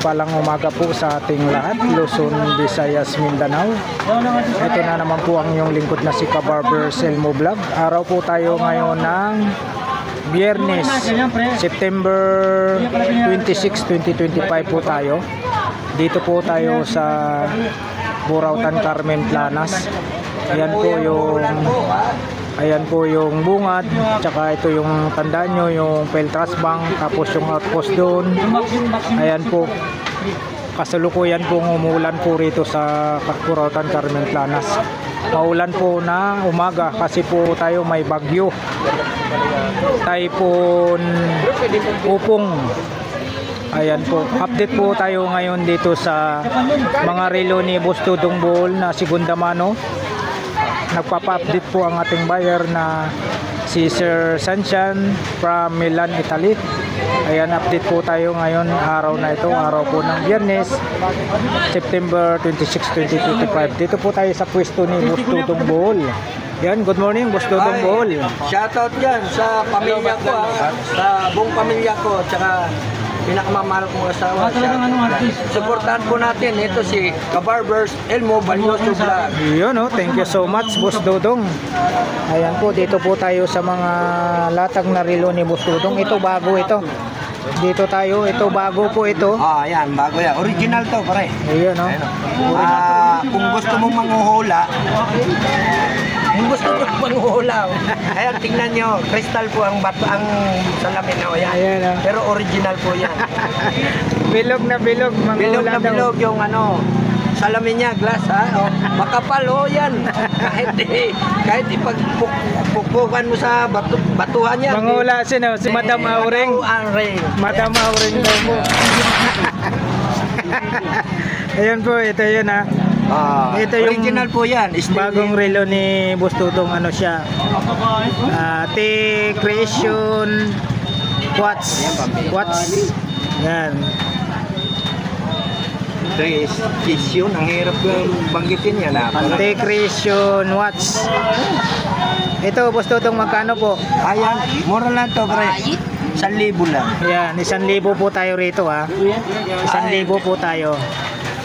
mapagpalang umaga po sa ating lahat, Luzon, Visayas, Mindanao. Ito na naman po ang inyong lingkod na si Ka-Barbers Elmo Vlog. Araw po tayo ngayon ng Biyernes, September 26, 2025 po tayo. Dito po tayo sa Burautan, Carmen Planas. Ayan po yung bungad, tsaka ito yung tandaan nyo, yung Peltras Bank, tapos yung outpost doon. Ayan po, kasalukuyan pong umulan po rito sa Burautan, Carmen Planas. Maulan po na umaga kasi po tayo may bagyo, Typhoon Upong. Ayan po, update po tayo ngayon dito sa mga relo ni Boss Dudong Bohol na Segunda Mano. Nagpapa-update po ang ating buyer na si Sir Sanchan from Milan, Italy. Ayan, update po tayo ngayon, araw na ito, araw po ng Biyernes, September 26, 2025. Dito po tayo sa pwesto ni Boss Dudong Bohol. Yan, good morning, Boss Dudong Bohol. Shoutout dyan sa pamilya ko, sa buong pamilya ko, tsaka pinakamamahal kong asawa. Supportahan po natin ito si Ka-Barbers Elmo Vlog. Yun, oh, thank you so much, Boss Dudong. Ayan po, dito po tayo sa mga latag na relo ni Boss Dudong. Ito bago ito. Dito tayo, ito bago po ito. Ayan, bago yan. Original to, pare. Ayun, oh. Kung gusto mong manghuhula, ayan, tingnan nyo, crystal po ang bato, ang salamin na yan. Ayan, oh. Pero original po yan. Bilog na bilog, Bilog na bilog yung salamin niya, glass ha. Makapal yan. kahit ipagpukpukan mo sa batuhan niya. Mangula siya, si Madam Aureng. Madam Aureng daw po. Ayun po, ito yun ha. Ito yung original po yan. Bagong relo ni Boss Dudong, ano siya, T-Creation Watch. Yan. T-Creation, ang hirap yung banggitin yan ha. T-Creation Watch. Ito, Boss Dudong, magkano po? Ayan, mura lang to, pre. 1,000 lang. Yan, 1,000 po tayo rito ha. 1,000 po tayo.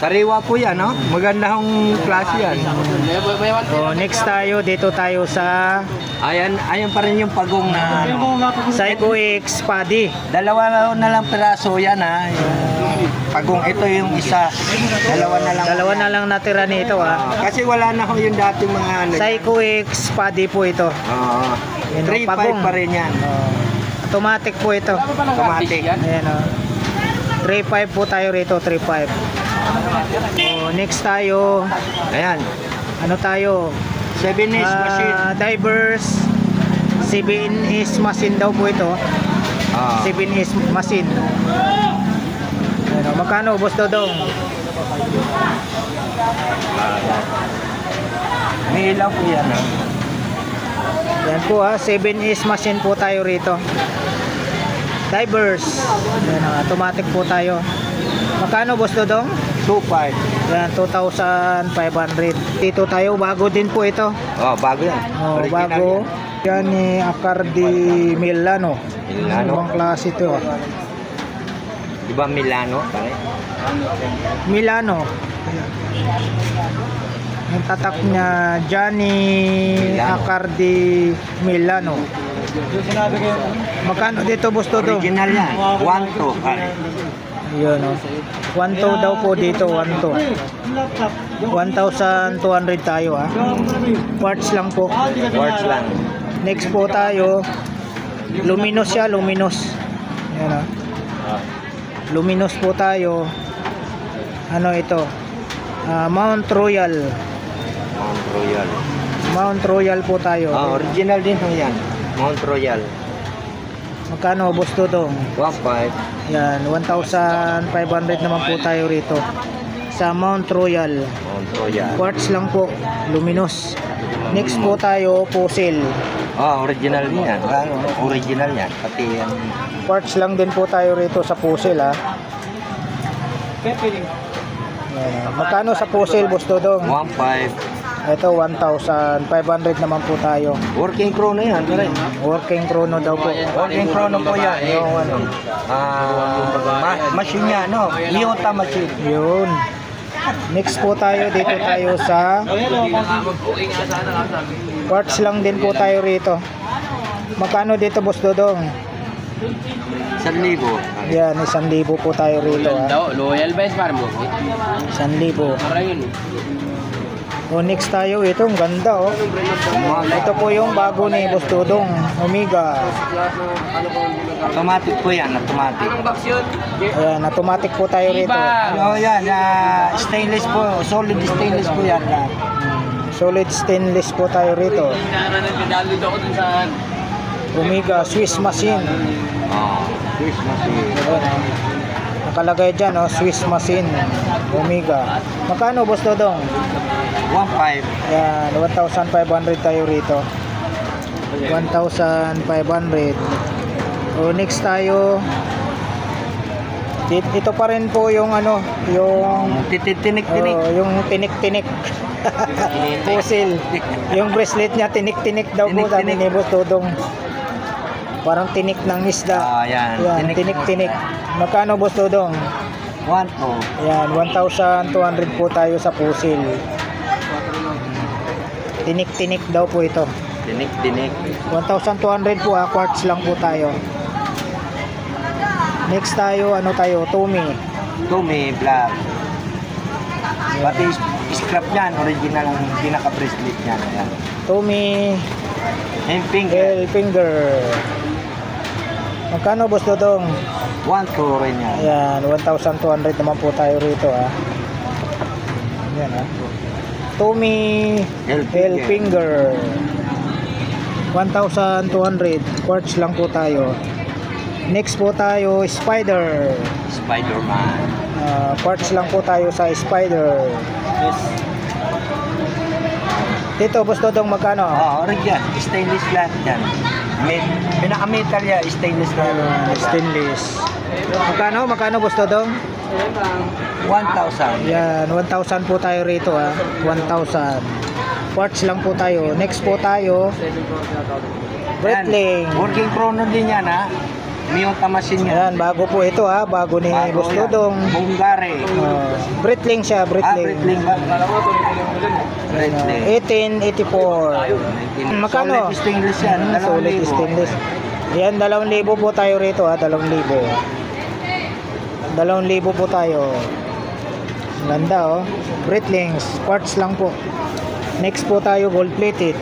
Sariwa po yan, no? Maganda hong klase yan. So, next tayo, dito tayo sa Ayan pa rin yung pagong na Psycho X Paddy. Dalawa na lang piraso yan, ha? Yung pagong ito yung isa. Dalawa na lang natira nito ha. Kasi wala na ho yung dating mga Psycho X Paddy po ito. 3.5 pa rin yan. Automatic po ito. Automatic. Ayan o. 3.5 po tayo rito, 3.5. Next tayo. Ayan. Ano tayo? 7S machine. Divers 7S machine daw po ito. 7S machine. Ayan o. Magkano, Boss Dudong? May ilaw po yan, ha? Yan po ha, 7S machine po tayo rito. Divers. Yan, automatic po tayo. Magkano, Boss Dudong? 2.5. Yan, 2,500. Dito tayo, bago din po ito. Bago yan. Bago. Yan ni Acardi Milano. Ibang klase ito. Diba Milano, pare? Milano. Yung tatak niya, Johnny Acardi Milano. Magkano dito, Boss Dudong? Original yan. 1.2, pare. Yun o. 1.2 daw po dito, 1.2. 1,200 tayo ha. Parts lang po. Parts lang. Next po tayo. Luminous siya, luminous. Yan o. Luminous po tayo. Ano ito? Mount Royal. Mount Royal po tayo. Original din ho yan. Mount Royal. Magkano, Boss Dudong? 1.5. Yan, 1,500 naman po tayo rito. Sa Mount Royal. Quartz lang po, luminous. Next po tayo, fossil. Original din yan. Original yan. Pati yan. Quartz lang din po tayo rito sa fossil ha. Yan. Magkano sa fossil, Boss Dudong? 1.5. Ito 1,500 naman po tayo. Working chrono yan, pare. Working chrono daw po. Working chrono po yan. Yung ano, machine niya, no? Iota machine. Yun. Next po tayo, dito tayo sa quartz lang din po tayo rito. Magkano dito, Boss Dodong? 1,000. Yan, 1,000 po tayo rito. Loyal best para mo. 1,000. Para yun. O next tayo, ito ang ganda oh. Ito po yung bago ni Boss Dodong, Omega. Automatic po yan, automatic. Ayan, automatic po tayo rito. Ano yan, stainless po, solid stainless po yan. Solid stainless po tayo rito. Omega Swiss machine. Swiss machine. Ayan, nakalagay dyan oh, Swiss machine Omega. Magkano, Boss Dodong? 1,500. Yan, 1,500 tayo rito. 1,500. O next tayo. Ito pa rin po yung ano, yung Tinik-tinik. yung tinik-tinik. Puzzle. Yung bracelet niya tinik-tinik daw po, sabi ni Boss Dodong. Parang tinik ng isda. Yan. Yan, tinik-tinik. Magkano, Boss Dodong? 1,200. Yan, 1,200 po tayo sa puzzle. Tinik-tinik daw po ito. Tinik-tinik. 1,200 po quartz lang po tayo. Next tayo, ano tayo? Tommy. Tommy Black. Pati scrap yan, original ang pinaka-bracelet niya. Ayan. Tommy Hand finger. Finger. Magkano, Boss Dodong? 1,200 rin yan. Ayan, 1,200 naman po tayo rito Ayan Tommy Finger. 1,200 quartz lang po tayo. Next po tayo, Spider. Spider-Man. Quartz lang po tayo sa Spider. Dito, Boss Dodong, magkano? Original. Stainless lahat yan. Pinaka-metal yan, stainless na. Stainless. Magkano, Boss Dodong? 1,000. Yan, 1,000 po tayo rito 1,000. Quartz lang po tayo. Next po tayo, Breitling. Working chrono din yan Miyota machine yan. Ayan, bago po ito bago ni Boss Dodong. Bungare. Breitling siya, Breitling. Breitling. 1884. Magkano? Solid stainless yan. Solid stainless. Yan, 2,000 po tayo rito 2,000. 2,000 po tayo. Ganda Breitlings, quartz lang po. Next po tayo, gold plated.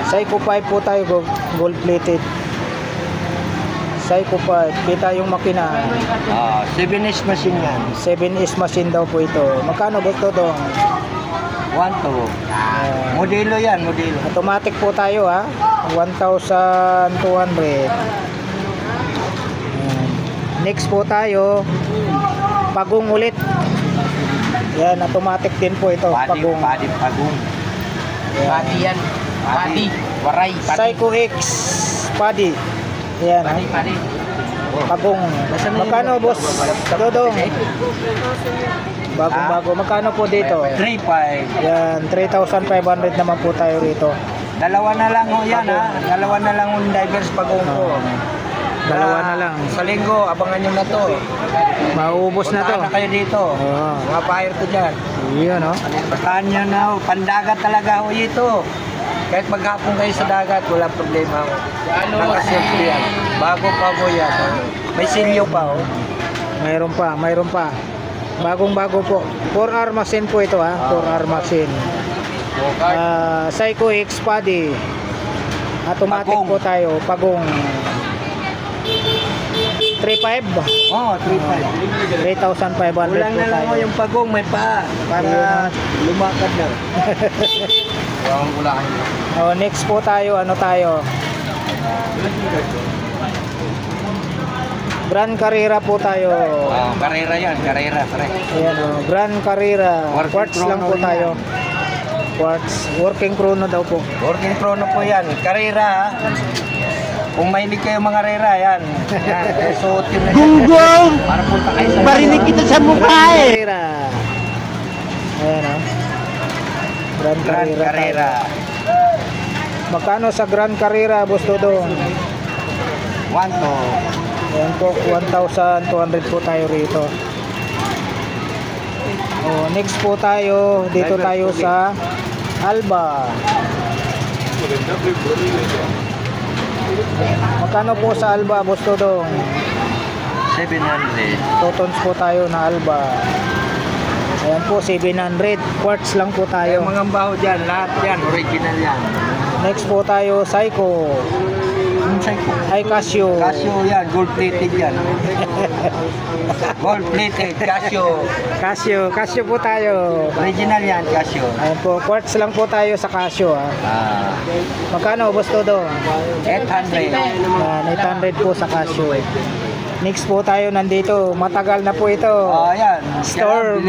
Psycho 5 po tayo, gold plated. Psycho 5, kita yung makina. 7S machine yan. 7S machine daw po ito. Magkano, Boss Dodong? 1,200. Modelo yan, modelo. Automatic po tayo 1,200. Next po tayo, pagong ulit. Yan, automatic din po ito. Pagong. Pagong. Pati yan. Pati. Waray. Psycho X Paddy. Yan. Pati. Pagong. Magkano, Boss Dodong? Bago. Magkano po dito? 3,500. Yan, 3,500 naman po tayo rito. Dalawa na lang yan Dalawa na lang yung divers pagong ko. Dalawa na lang. Sa linggo, abangan nyo na to. Mauubos na to. Puntahan na kayo dito. Mga fire to dyan. Yun Puntahan nyo na pandagat talaga ito. Kahit maghapon kayo sa dagat, wala problema Nakasurf yan. Bago pa po yan. May silyo pa Mayroon pa. Bagong-bago po. 4R machine po ito 4R machine. Psycho X Paddy. Automatic Pagong. po tayo. Pagong. 3,500. 3,500 Kulang po na lang tayo. yung pagong, may paa para lumakad na. Next po tayo, ano tayo? Grand Carrera po tayo. Karera yan, karera. Ayan Grand Carrera. Quartz lang po tayo. Quartz. Working chrono daw po. Working chrono po yan. Karera Kung mahilig kayo mga rera, yan. Suotin na yan. Para punta kayo sa... Barinig kita sa mukha Carrera. Ayan o. Grand Grand Carrera. Carrera. Magkano sa Grand Carrera, Boss Dodong? 1 to. Ayan po, 1,200 po tayo rito. Next po tayo, dito tayo sa Alba. Magkano po sa Alba, Boss Dodong? 700. 2 tons po tayo na Alba. Ayan po, 700. Quartz lang po tayo. Yung mga baho dyan, lahat yan, original yan. Next po tayo, Seiko. Ay, Casio. Casio yan, gold plated yan. Gold plated, Casio. Casio po tayo. Original yan, Casio. Ayan po, quartz lang po tayo sa Casio. Magkano, Boss Dodong? 800. Ayan, 800 po sa Casio. Next po tayo nandito. Matagal na po ito. Yan. Storm.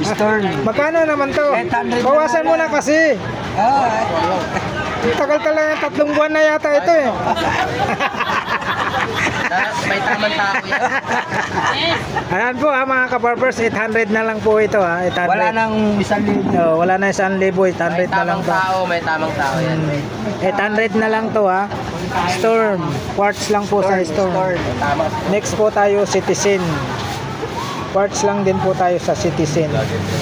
Storm. Magkano naman to? 800 Bawasan mo na kasi. Tagal talaga, 3 buwan na yata ito eh. May tamang tao yan. Ayan po mga kabarbers, 800 na lang po ito 800. Wala nang 1,000. Wala na 1,000, 800 na lang to. May tamang tao yan. 800 na lang to Storm. Quartz lang po sa Storm. Next po tayo, Citizen. Quartz lang din po tayo sa Citizen.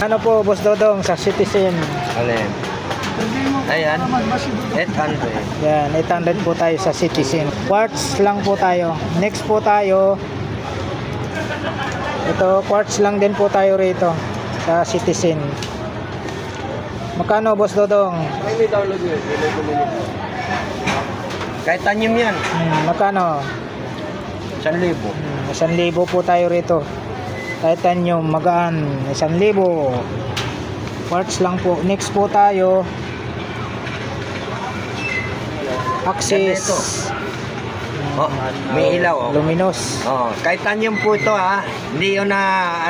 Ano po, Boss Dodong, sa Citizen? Alin? Ayan, 800. Yan, 800 po tayo sa Citizen. Quartz lang po tayo. Next po tayo, ito, quartz lang din po tayo rito sa Citizen. Magkano, Boss Dodong? Kahit tanyim yan. Magkano? 1,000. 1,000 po tayo rito. Kahit tanyo, magaan. 1,000. Quartz lang po. Next po tayo, Axis. May ilaw. Luminous. Kahit tanyim po ito Hindi yun na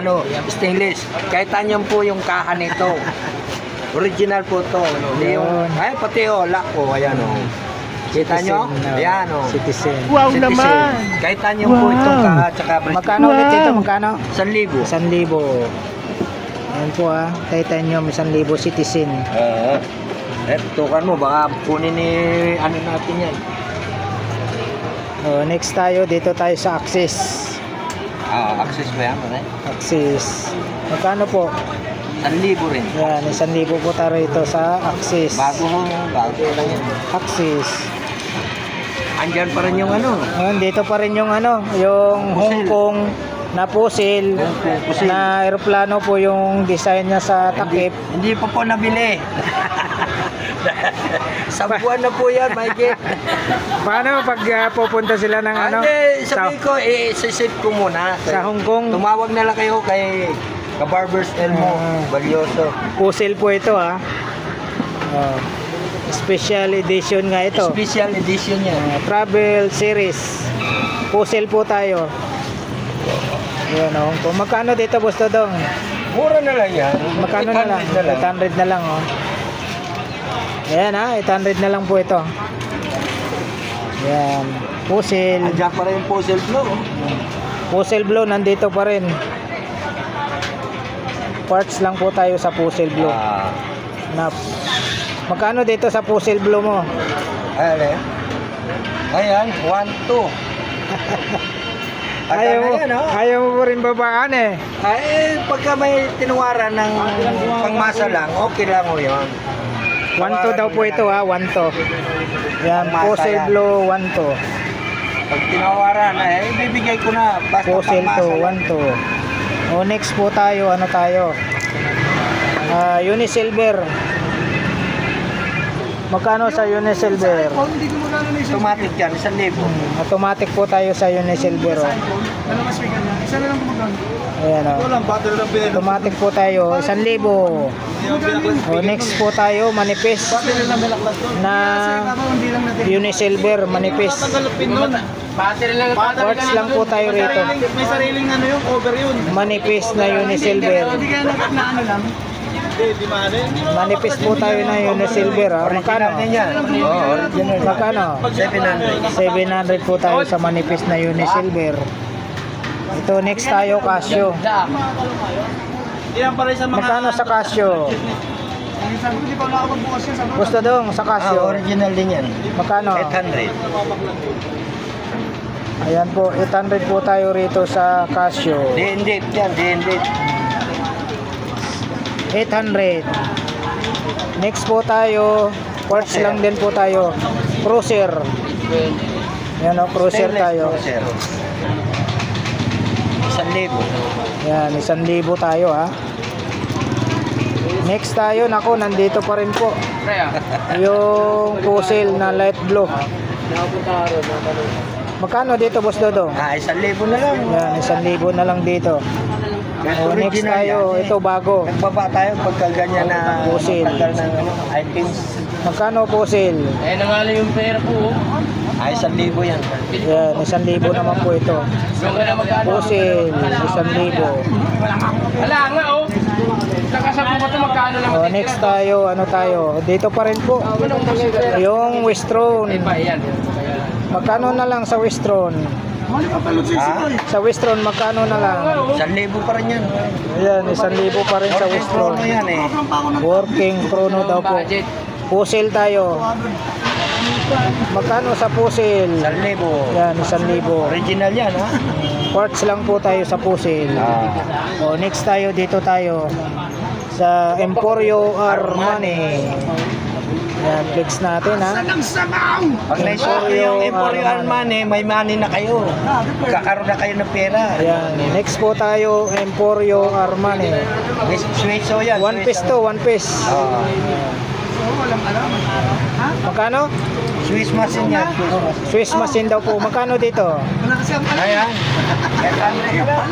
stainless. Kahit tanyim po yung kaha nito. Original po ito. Hindi yung, pati lock po. Ayan Kita nyo? Ayan Citizen. Wow naman! Kahit tanyim po itong kaha tsaka bridge. Magkano ulit ito? Magkano? 1,000. 1,000. Ayan po Titanium 1,000 Citizen. Tukan mo, baka kunin ni natin yan. Next tayo, dito tayo sa Axis. Access ba yan? Axis. Magkano po? 1,000 rin. Yan, 1,000 po tayo rito sa Axis. Bago lang yan. Axis. Andyan pa rin yung Dito pa rin yung yung Hong Kong na pusil, na aeroplano po yung design niya sa takip. Hindi pa po nabili. Sa buwan na po yan, Mikey. Paano pag pupunta sila ng sabi ko, isisip ko muna. sa Hong Kong? Tumawag na lang kayo kay Kabarbers Elmo Valioso. Pusil po ito special edition nga ito. Special edition yan. Travel series. Pusil po tayo. Yan Hong Kong. Magkano dito, Boss Dodong? Mura na lang yan. Magkano na lang? 800 na lang Ayan 800 na lang po ito. Yan. Pusil. Andiyan pa rin yung puzzle flow. Puzzle Blue nandito pa rin. Parts lang po tayo sa Puzzle Blue. Magkano dito sa Puzzle Blue mo? Ayan, 1,200. Ayaw mo rin babaan Pagka may tinuwaran ng pangmasa lang, okay lang yun. 1,200 daw po ito 1,200. Yan, Puzzle Blue 1,200. Pag tinawaran, ibibigay ko na. Basta Puzzle pangmasa to 1,200. Next po tayo, Unisilver. Magkano sa Unisilver? Automatic yan, 1,000. Automatic po tayo sa Unisilver. Ayan automatic po tayo 1,000. Next po tayo manipis na Unisilver manipis. Quartz lang po tayo rito. May sariling yung cover yun. Manipis na Unisilver. Manipis po tayo na Unisilver Magkano? Magkano? 700 po tayo sa manipis na Unisilver. Ito next tayo Casio. Yan pala sa mga... Magkano sa Casio? Sabi ko, di pa nakapagbukas yan. Sabi ko, Gusto dong sa Casio. original din yan. Magkano? 800. Ayan po, 800 po tayo rito sa Casio. D&D yan, D&D. 800. Next po tayo, quartz lang din po tayo. Cruiser. Yan o, cruiser tayo. Cruiser. 1,000. Yan, 1,000 tayo ha. Next tayo, nako, nandito pa rin po. Yung puzzle na light blue. Magkano dito, Boss Dodong? 1,000 na lang. Yan, 1,000 na lang dito. O, next tayo, ito bago. Nagbaba tayo pagka ganyan na Puzzle. matagal ng items. Magkano puzzle? Eh, nangalan yung pera po. 1,000 yan. Yan, 1,000 naman po ito. Yung ka na magkano? Puzzle, 1,000. Wala nga, oh. Nakasabi mo ito, magkano lang. O, next tayo, ano tayo? Dito pa rin po. Yung Westron. Ayan. Magkano na lang sa Westron? Sa Westron, magkano na lang? 1,000 pa rin yan. Ayan, 1,000 pa rin sa Westron. Ano yan eh. Working chrono daw po. Puzzle tayo. Magkano sa puzzle? 1,000. Yan, 1,000. Original yan ha. Quartz lang po tayo sa puzzle. Ah. O, next tayo, dito tayo sa Emporio Armani. Yan, flex natin ha. Pag naisuot yung Emporio Armani, may money na kayo. Kakaroon na kayo ng pera. Ayan, next po tayo, Emporio Armani. Suizo yan. One piece to, one piece. Ah. Magkano? Swiss machine yan. Swiss machine daw po. Magkano dito? Ayan.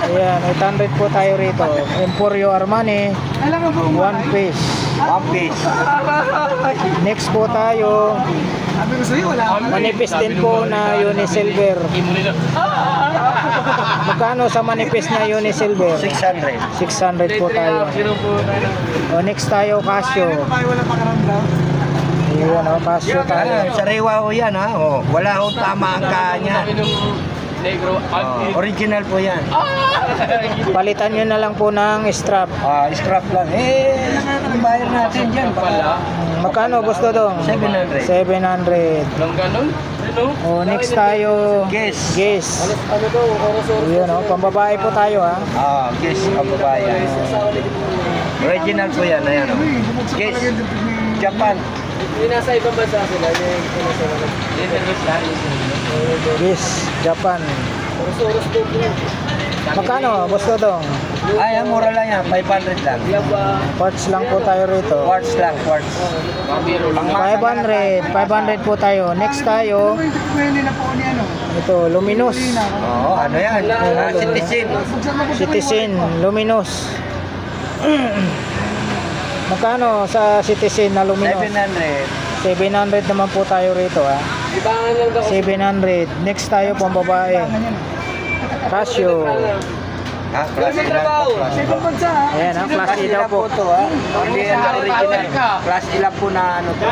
Ayan, 800 po tayo rito. Emporio Armani, one piece. One piece. Next po tayo, sabi ko sa'yo, wala. manipis din po na Unisilver. Magkano sa manipis na Unisilver? 600. 600 po tayo. O, next tayo, Casio. Ay, wala pakaramdam. Ayan, o, Casio tayo. Sariwa ho yan ha. Oh, wala ho tama ang kanya. Negro. Oh, original po yan. Palitan nyo na lang po ng strap. Scrap lang. Ang bayar natin dyan. Pala. Magkano gusto dong? 700. 700. Nang ganun? Ano? O, next tayo, Guess. Guess. Ano daw? Oras Ayan, o, pambabae po tayo ha. Guess ang babayan. Original po yan. Ayan o. Guess. Japan. Yung nasa ibang bansa sila. Yung nasa Guess, Japan. Oras po po. Magkano gusto dong? Ay, mura lang yan. 500 lang. Parts lang po tayo rito. Quartz lang. Quartz. 500. 500 po tayo. Next tayo, Pwede na po niya, no? ito, luminous. Oo, ano yan? Citizen. Citizen, luminous. Magkano sa Citizen na luminous? 700. 700 naman po tayo rito ha. Ibangan lang daw. 700. Next tayo pambabae. Casio. Klase lang po. Sa ibang bansa, ha? Ayan ha, class A daw po. to ha. Hindi yan na original. Class A lang po na ano to.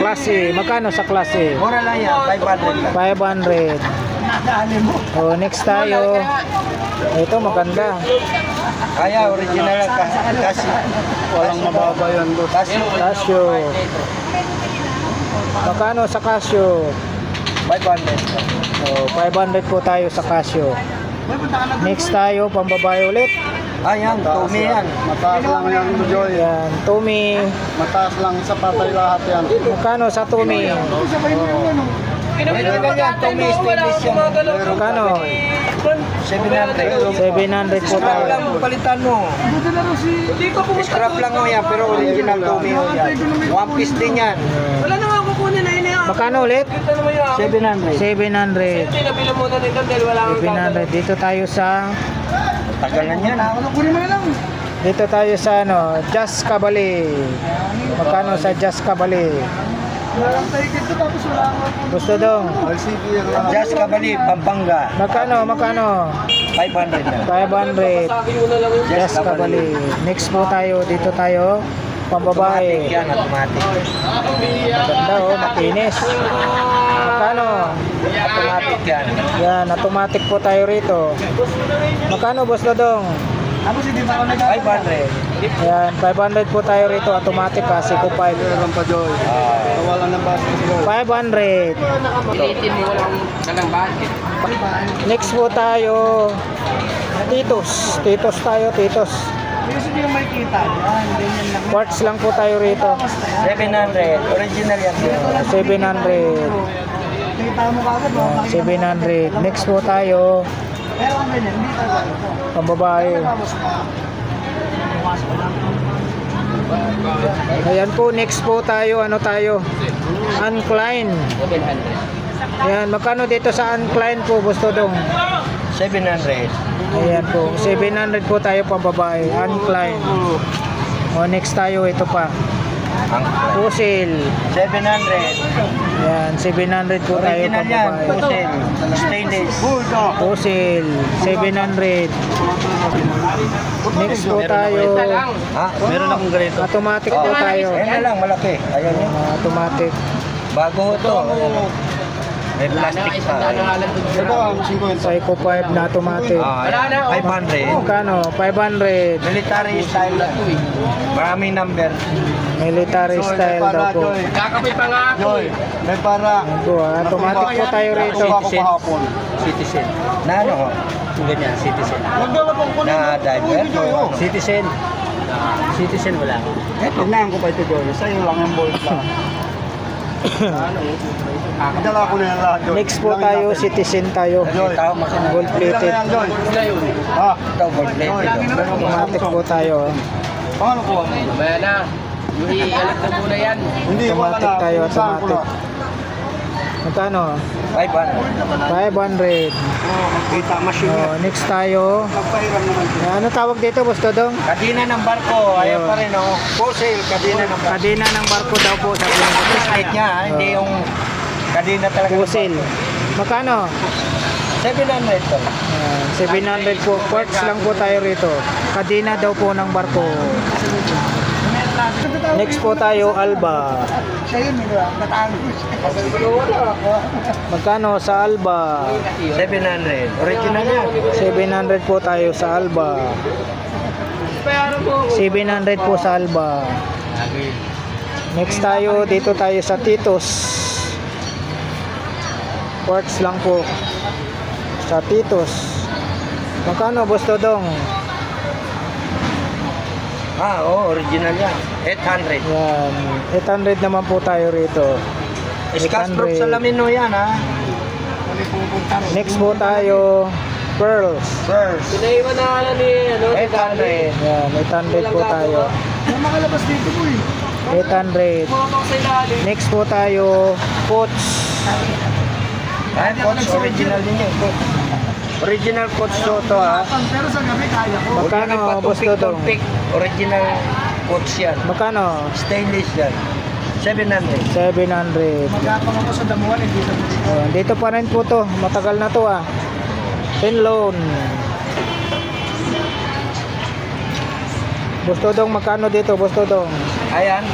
Class A. Magkano sa class A? Mura lang yan. 500 lang. 500. Nadaanin mo. O, next tayo. Ito maganda. Kaya original lang. Kasi walang mababa yan. Kasi Casio. Magkano sa Casio? 500. O, 500 po tayo sa Casio. Next tayo, pambabae ulit. Ayan, Tommy yan. Mataas lang yan, Joy. Yan, Tommy. Mataas lang sa patay lahat yan. Magkano sa Tommy? Sabay mo yung ano. Original yan. Tommy stainless yan. Magkano? 700. 700 po Scrap tayo. lang palitan mo. Buti na raw si... Scrap lang mo yan, pero original Tommy ho yan. One piece din yan. Wala na nga kukunin na yun. Magkano ulit? Ito naman yung 700. 700. Hindi, nabila muna nito dahil wala kang 700. Dito tayo sa Tagal na yan. Ako na kunin mo na lang. dito tayo sa ano, Just Cabali. Magkano sa Just Cabali? Wala kang ticket to, tapos wala kang... Gusto dong? LCD yan lang. Just Kabali, Pampanga. Magkano? 500 na. 500. Sabi mo na lang yun. Just Cabali. Next po tayo, dito tayo, Automatic pambabae. yan, automatic. Ganda oh, makinis. Magkano? Automatic yan. Yan, automatic po tayo rito. Magkano, Boss Dodong? Tapos hindi pa ako nag... 500. Ayan, 500 po tayo rito. Automatic ha, Seiko 5. Meron pa Joy. Wala ng basket Joy. 500. Pilitin mo walang budget. Next po tayo. Titos. Titos tayo, Titos. Kasi hindi yung makikita. Yan, ganyan lang. Quartz lang po tayo rito. 700. Original yan. 700. Kita mo kagad, no? 700. Next po tayo. Pero kung ganyan, hindi tayo. Pambabae. Tapos pa. Ayan po, next po tayo. Ano tayo? Uncline. 700. Ayan, magkano dito sa Uncline po, Bustodong? 700. Ayan po, 700 po tayo pambabae. Uncline. O, next tayo, ito pa. Ang Pusil. 700. Ayan, 700 po tayo Original yan. pambabae. Pusil. Stainless. Pusil, 700. Next po tayo. Ha? Meron akong ganito. Automatic po tayo. Ayan na lang, malaki. Ayan yun. Automatic. Bago ito. May plastic pa. Ito ang 50. Psycho 5 na automatic. Wala na. 500. Magkano? 500. Military style lang. Maraming number. Military style daw po. Kakapit pa nga ako. Joy, may para. Ayan po, automatic po tayo rito. Ako kahapon. Citizen. Na ano? Ganyan, citizen. Nagdala pang kunin. Na diver. Joy, oh. Citizen. Citizen wala. Tignan ko pa ito Joy. Sa'yo lang yung bolt lang. Dala ko na yan lahat Joy. Next po tayo, Citizen tayo. Joy. Gold Ilan plated. na yan Joy? Ha? Ito, gold plate. Automatic po tayo. Paano ko? Mamaya na. I-alat na muna yan. Hindi ko Automatic na. tayo, Saan ko automatic. na? Magkano? 500. 500. Kita machine Oh, next tayo. Nagpahiram naman. Ano tawag dito, Bustodong? Kadina ng barko. Ayaw pa rin, oh. Wholesale, kadina ng barko. Kadena ng barko daw po, sabi ng Slide niya, ha? Hindi yung kadina talaga. ng Pusil. Magkano? barko. 700 to. Ayan, 700 po. Quartz lang po tayo rito. Kadena daw po ng barko. Next po tayo, Alba. Siya yun, di ba? Magkano sa Alba? 700. Original yan. 700 po tayo sa Alba. 700 po sa Alba. Next tayo, dito tayo sa Titos. Quartz lang po. Sa Titos. Magkano, Bustodong? Original yan. 800. Yan. 800 naman po tayo rito. Scotch-proof 800. salamin, no, yan, ha? Next po tayo, Pearls. First. Pinaiwan na alam ni, 800. Yan, 800 po tayo. Yung makalabas dito po eh. 800. Pumapang sa ilalim. Next po tayo, Coach. Ay, coach, original din yan. Coach. Original coach to, ha? Pero sa gabi kaya ko. Magkano, Huwag Boss Dodong? tumpik. Original coach yan. Magkano? Stainless yan. 700. 700. Magapang ako sa damuhan, hindi sa Oh, dito pa rin po to. Matagal na to ah. Penloan. Boss Dodong, magkano dito, Boss Dodong? Ayan.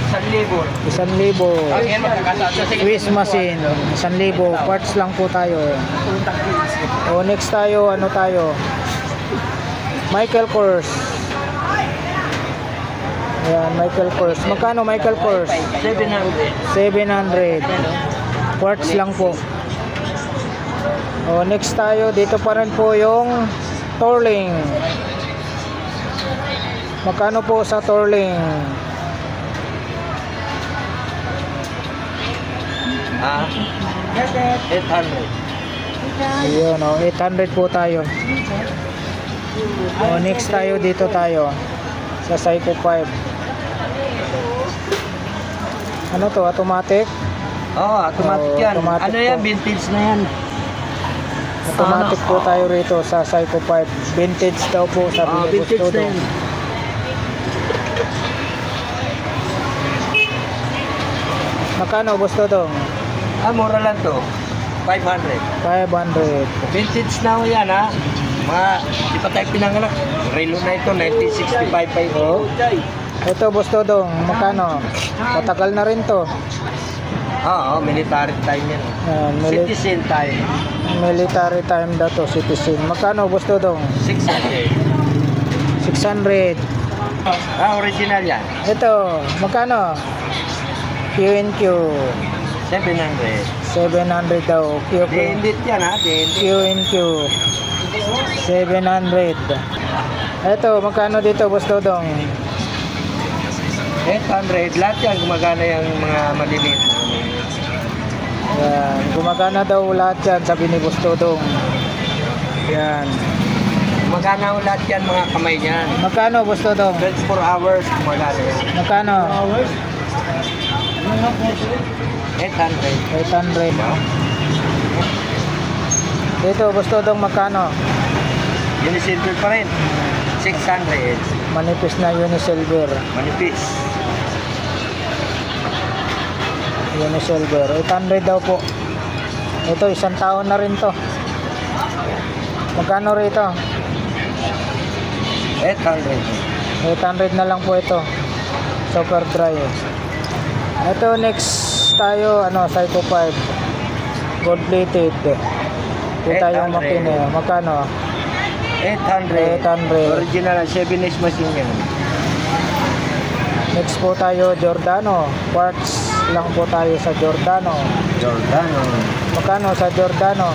1,000. 1,000. Ayan, magkakasal sa sige. Swiss machine. 1,000. Parts lang po tayo. O, next tayo, ano tayo? Michael Kors. Ayan, Michael Kors. Magkano Michael Kors? 700. 700. Quartz lang po. O, next tayo, dito pa rin po yung Torling. Magkano po sa Torling? Ah, 800. Ayun, o, 800 po tayo. O, next tayo, dito tayo. Sa Psycho 5. Ano to, automatic? Automatic yan. automatic Ano yan? po. Vintage na yan. Automatic po tayo rito sa Psycho 5. Vintage daw po, sabi ni Boss Vintage na Dodong. yan. Magkano, Boss Dodong? Mura lang to. 500. 500. Vintage na ho yan, ha? Mga, di pa tayo pinanganak. Relo na ito, 1965 pa ito. Oh. Ito, Boss Dodong, magkano? Matagal na rin to. Military time yan. Ayan, Citizen time. military time daw to, citizen. Magkano, Boss Dodong? 600. 600. Original yan. Ito, magkano? Q&Q. 700. 700 daw. Dindit yan ha, dindit. Q&Q. 700. Ito, magkano dito, Boss Dodong? 800. Lahat yan, gumagana yung mga maliliit. Yan, gumagana daw lahat yan, sabi ni Boss Dodong. Yan. Gumagana lahat yan, mga kamay niyan. Magkano, Boss Dodong? 24 hours, gumagana yan. Magkano? 800. 800. Dito, Boss Dodong, magkano? Unisilver pa rin. 600. Manipis na Unisilver. Manipis. Unisilver. 800 daw po. Ito, isang taon na rin to. Magkano rito? 800. 800 na lang po ito. Super dry. Ito, next tayo, Psycho 5. Gold plated. Ito tayong 800. makine. Magkano? 800. 800. Original 7-inch machine yan. Next po tayo, Giordano. Quartz lang po tayo sa Giordano. Giordano. Magkano sa Giordano?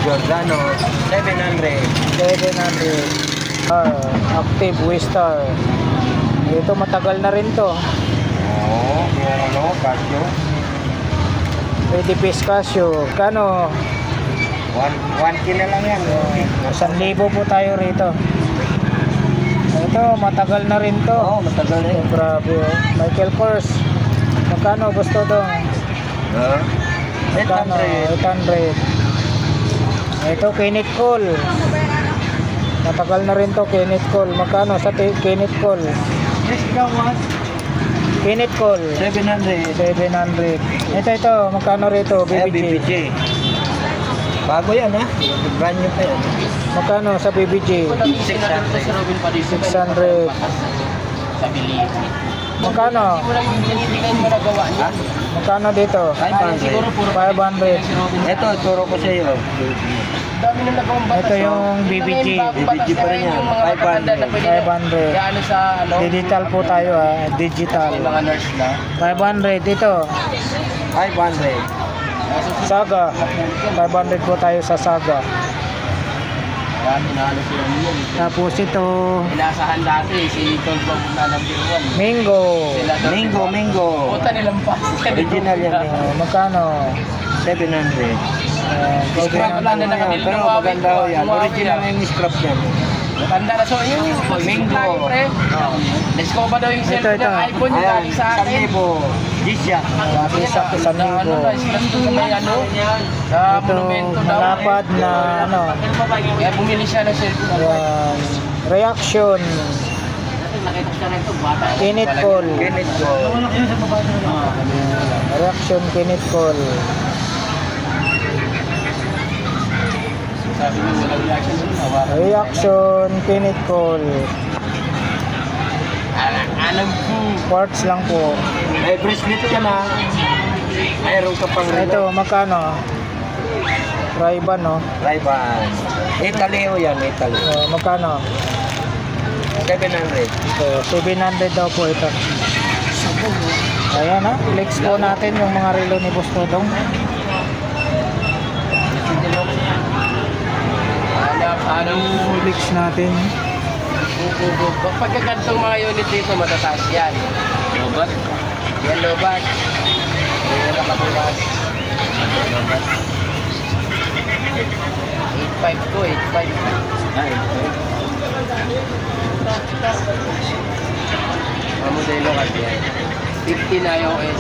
Giordano. 700. 700. Active Wistar. Ito matagal na rin to. Oo, yung Casio. Pwede Casio. Kano? 1K na lang yan. 1,000 po tayo rito. Ito matagal na rin to. Oo, matagal na yun. Grabe oh. Michael Kors. Magkano gusto dong? Ha? Magkano? 800. Ito Kenneth Cole. Matagal na rin to Kenneth Cole. Magkano sa Kenneth Cole? Kenneth Cole. 700. 700. Ito. Magkano rito? Ayan, BBJ. BBJ. Bago yan ha. Brand new pa yan. Magkano sa BBJ? 600. Magkano? Ha? Magkano dito? 500. 500. Ito, turo ko sa iyo. Ito yung BBJ. BBJ pa rin yan. 500. 500. Digital po tayo ha. Digital. 500 ito. 500. Saga. 500 po tayo sa Saga. Tapos ito Inasahan dati, si Tol Bob na number 1. Mingo. Mingo. Puta nilang pas. Original yan. Magkano? 700. Scrap lang na nakabili ng Pero Huawei maganda ko. yan. Original yung scrap yan. Tanda na so yung Mingo. Discover daw yung Ito, cellphone ito. ng iPhone yung Ayan, dati sa akin. 1,000. Gisya. Sabi sa 1,000. Sa Ito monumento daw. malapad na Kaya bumili siya ng cellphone. Ayan. Reaction. Kenneth Cole. Kenneth Cole. Reaction Kenneth Cole. Sabi mo walang reaction doon. Reaction Kenneth Cole. Alam ko. Quartz lang po. May bracelet ka na. Mayroon ka pang Ito, magkano? Ray-Ban, no? Ray-Ban. Italy o yan, Italy. Magkano? 700. Ito, 700 daw po ito. Ayan ha, flex po natin yung mga relo ni Boss Dodong. Flex natin. Pagkagantong mga unit dito, matataas yan. Lobat? Yan, lobat. Yan, nakabulas. 8.5 ko, 8.5. Mga modelo kasi yan. 50 na iOS.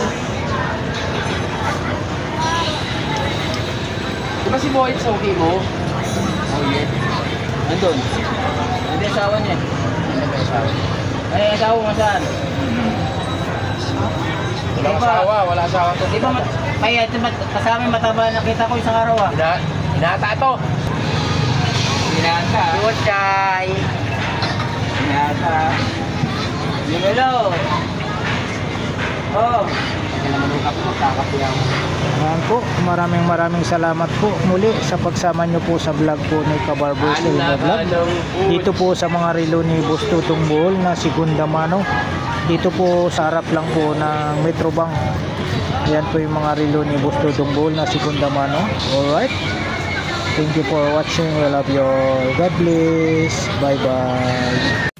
Diba si Boyd Soki mo? Oh, yeah. Nandun. Hindi asawa niya. Hindi ba asawa? Ay, asawa mo saan? Walang asawa, wala asawa to. Di ba may kasama yung mataba nakita ko isang araw ah. Hinata to. Binata. Buchay. Binata. Hello. Oh. Ayan po, maraming salamat po muli sa pagsama nyo po sa vlog po ni Kabarboy Silva Vlog. Dito po sa mga relo ni Boss Tutong Bohol na Segunda Mano. Dito po sa harap lang po ng Metrobank. Ayan po yung mga relo ni Boss Tutong Bohol na Segunda Mano. Alright. Thank you for watching. We love you all. God bless. Bye bye.